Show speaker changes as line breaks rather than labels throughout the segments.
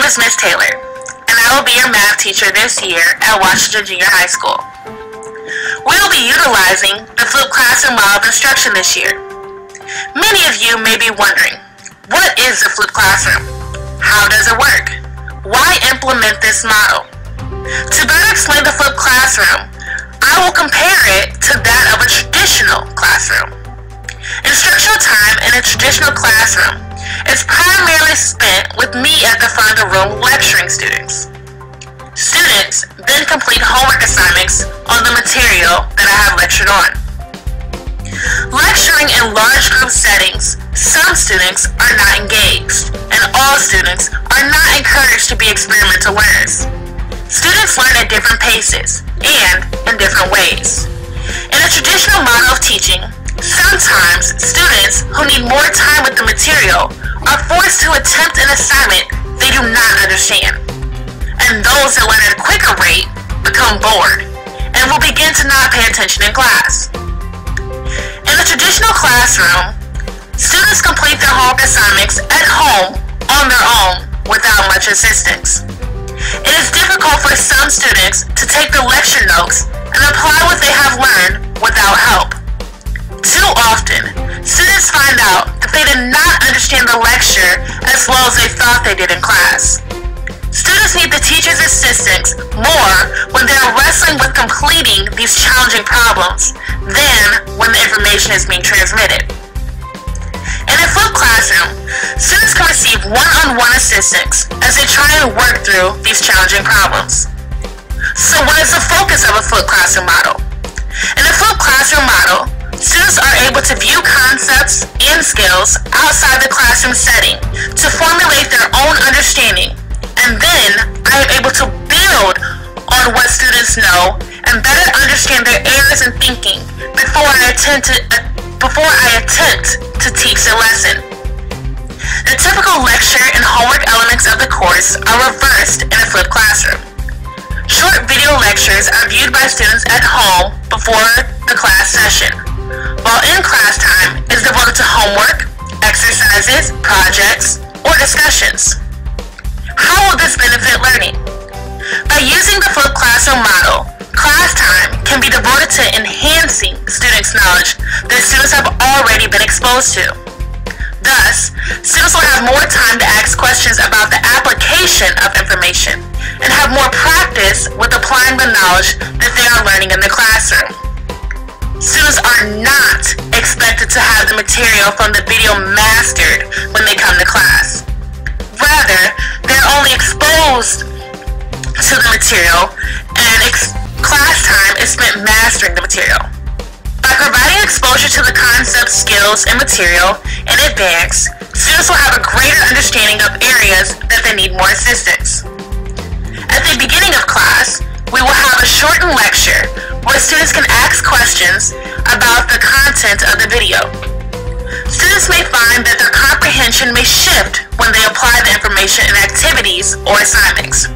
is Miss Taylor, and I will be your math teacher this year at Washington Junior High School. We will be utilizing the flipped classroom model of instruction this year. Many of you may be wondering, what is the flipped classroom? How does it work? Why implement this model? To better explain the flipped classroom, I will compare it to that of a traditional classroom. Instructional time in a traditional classroom is primarily spent with me at the front of the room lecturing students. Students then complete homework assignments on the material that I have lectured on. Lecturing in large group settings, some students are not engaged, and all students are not encouraged to be experimental learners. Students learn at different paces and in different ways. In a traditional model of teaching, sometimes students who need more time with the material are forced to attempt an assignment they do not understand. And those that learn at a quicker rate become bored and will begin to not pay attention in class. In the traditional classroom, students complete their homework assignments at home on their own without much assistance. It is difficult for some students to take the lecture notes and apply what they have learned without help. Too often, students find out that they did not understand the lecture as well as they thought they did in class. Students need the teacher's assistance more when they are wrestling with completing these challenging problems than when the information is being transmitted. In a flipped classroom, students can receive one-on-one assistance as they try and work through these challenging problems. So what is the focus of a flipped classroom model? In a flipped classroom model, students are able to view concepts and skills outside the classroom setting to formulate their own understanding, and then I am able to build on what students know and better understand their errors in thinking before I attempt to teach the lesson. The typical lecture and homework elements of the course are reversed in a flipped classroom. Short video lectures are viewed by students at home before the class session, while in-class time is devoted to homework, exercises, projects, or discussions. How will this benefit learning? By using the flipped classroom model, class time can be devoted to enhancing students' knowledge that students have already been exposed to. Thus, students will have more time to ask questions about the application of information and have more practice with applying the knowledge that they are learning in the classroom. Students are not expected to have the material from the video mastered when they come to class. Rather, they're only exposed to the material, and class time is spent mastering the material. By providing exposure to the concepts, skills, and material in advance, students will have a greater understanding of areas that they need more assistance. At the beginning of class, we will have a shortened lecture where students can ask questions about the content of the video. Students may find that their comprehension may shift when they apply the information in activities or assignments.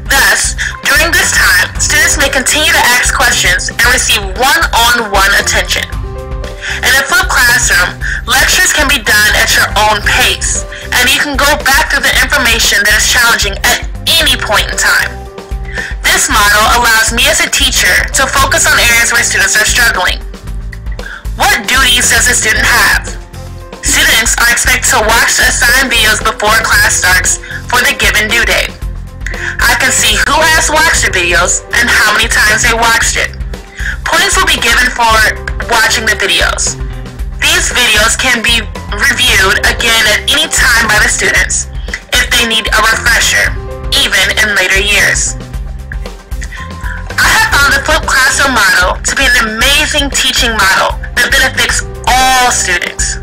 Thus, during this time, students may continue to ask questions and receive one-on-one attention. In a flipped classroom, lectures can be done at your own pace, and you can go back through the information that is challenging at any point in time. This model allows me as a teacher to focus on areas where students are struggling. What duties does a student have? Students are expected to watch the assigned videos before class starts for the given due date. I can see who has watched the videos and how many times they watched it. Points will be given for watching the videos. These videos can be reviewed again at any time by the students if they need a refresher, even in later years. I have found the flipped classroom model to be an amazing teaching model that benefits all students.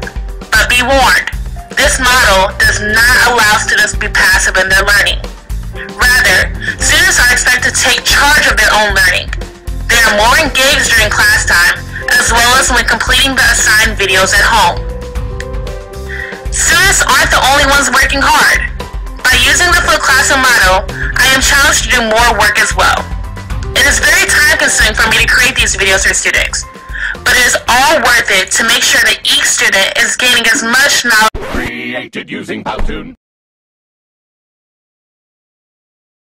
But be warned, this model does not allow students to be passive in their learning. Rather, students are expected to take charge of their own learning. They are more engaged during class time, as well as when completing the assigned videos at home. Students aren't the only ones working hard. By using the flipped classroom model, I am challenged to do more work as well. It is very time-consuming for me to create these videos for students, but it is all worth it to make sure that each student is gaining as much knowledge.
Created using Powtoon.